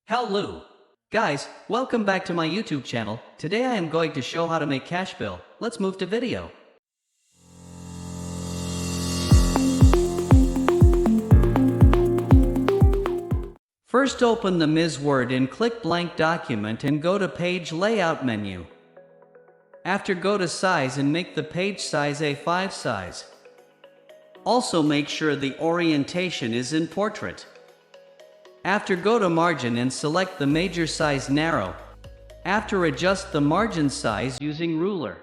Hello! Guys, welcome back to my YouTube channel. Today I am going to show how to make cash bill. Let's move to video. First open the Ms. Word and click blank document and go to page layout menu. After go to size and make the page size A5 size. Also make sure the orientation is in portrait. After go to margin and select the major size narrow. After adjust the margin size using ruler.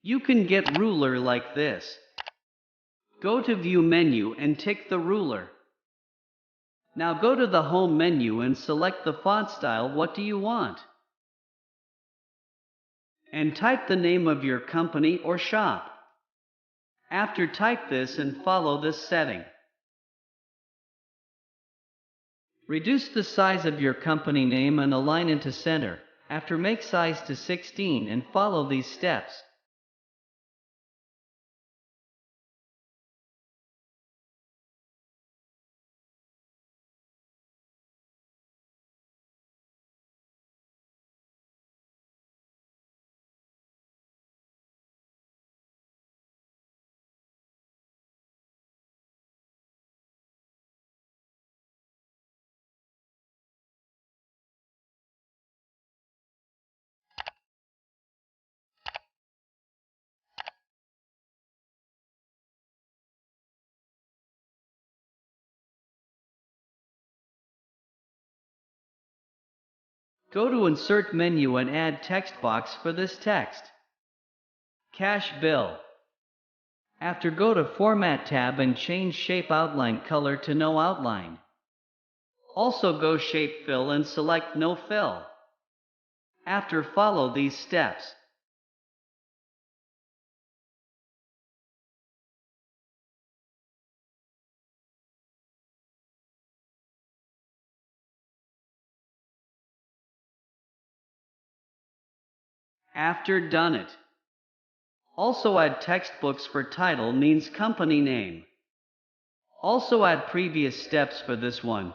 You can get ruler like this. Go to view menu and tick the ruler. Now go to the home menu and select the font style. What do you want? And type the name of your company or shop. After type this and follow this setting. Reduce the size of your company name and align into center. After make size to 16 and follow these steps. Go to Insert menu and add text box for this text. Cash bill. After go to Format tab and change Shape Outline Color to No Outline. Also go Shape Fill and select No Fill. After follow these steps. After done it. Also add textbooks for title means company name. Also add previous steps for this one.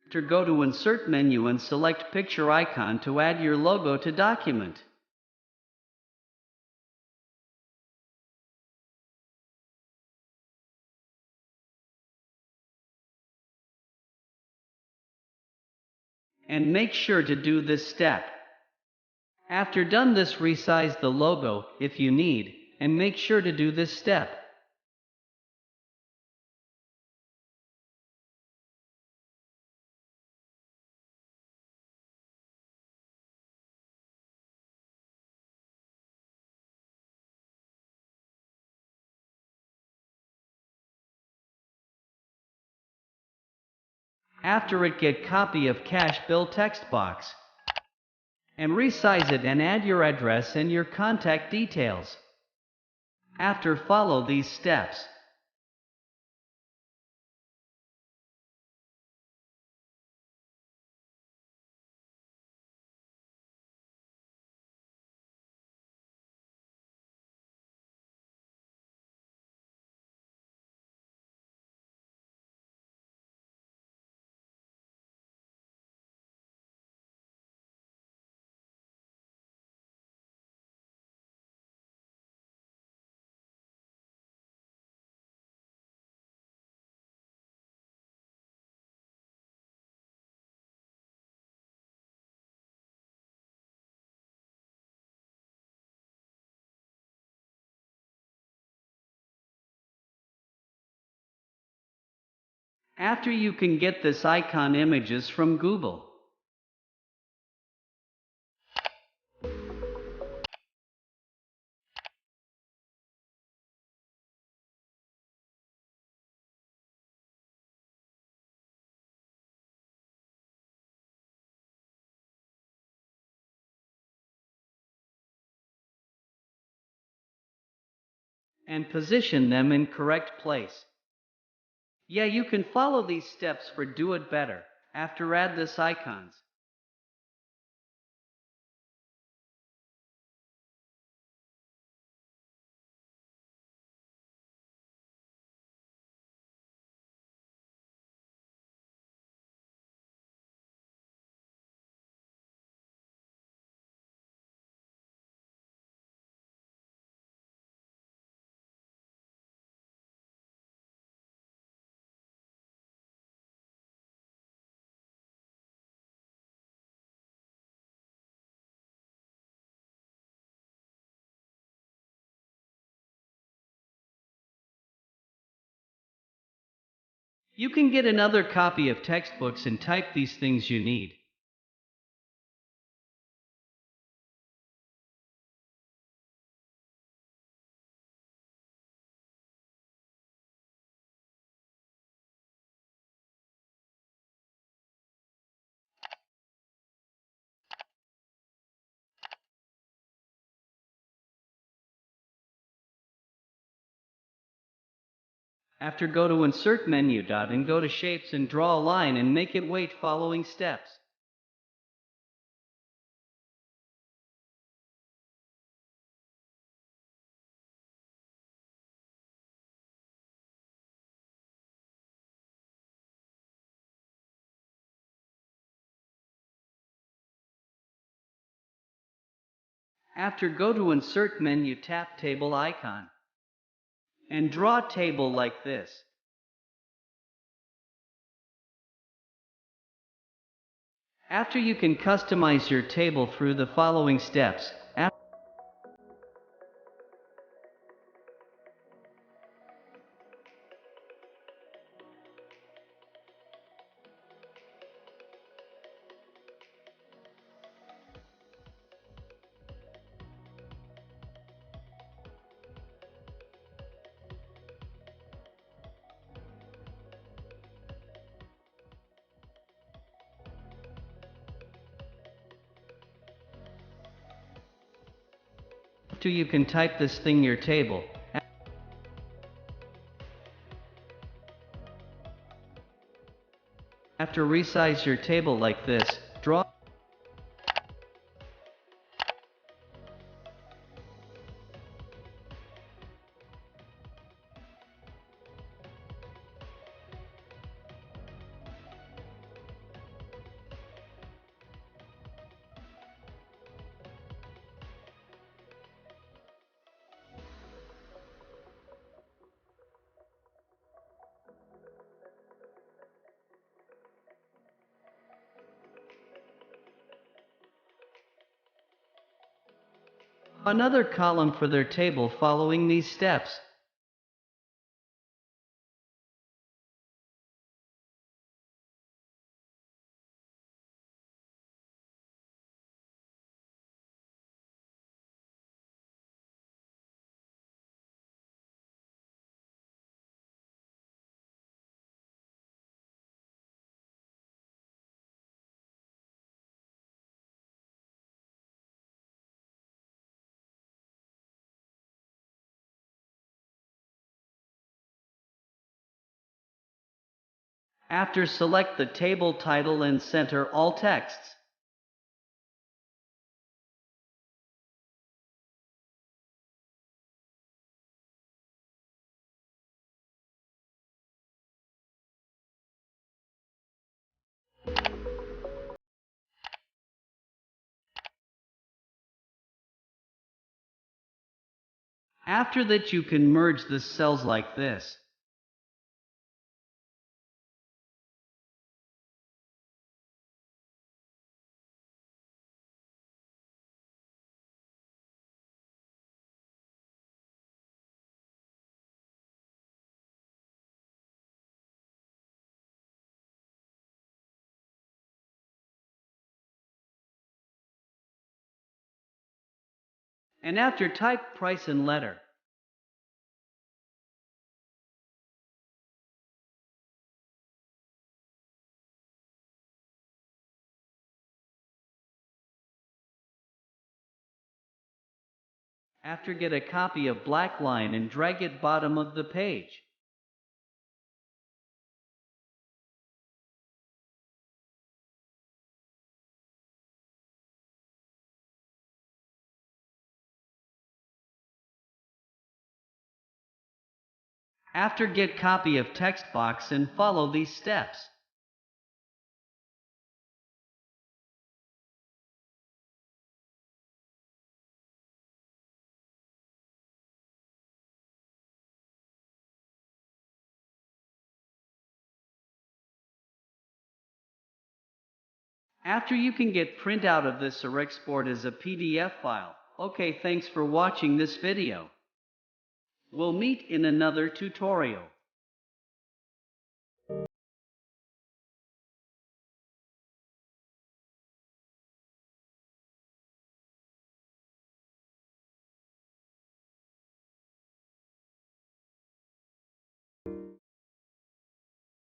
After go to Insert menu and select picture icon to add your logo to document. And make sure to do this step. After done this, resize the logo if you need, and make sure to do this step. After it, get copy of cash bill text box. And resize it and add your address and your contact details. After follow these steps. After you can get this icon images from Google. and position them in correct place. Yeah, you can follow these steps for do it better. After add this icons. You can get another copy of textbooks and type these things you need. After go to Insert menu dot and go to Shapes and draw a line and make it weight following steps. After go to Insert menu, tap Table icon and draw a table like this. After you can customize your table through the following steps. After you can type this thing your table. After resize your table like this, draw. Another column for their table following these steps. After select the table title and center all texts. After that you can merge the cells like this. And after type price and letter. After get a copy of black line and drag it bottom of the page. After get copy of text box and follow these steps. After you can get print out of this or export as a PDF file. Okay, thanks for watching this video. We'll meet in another tutorial.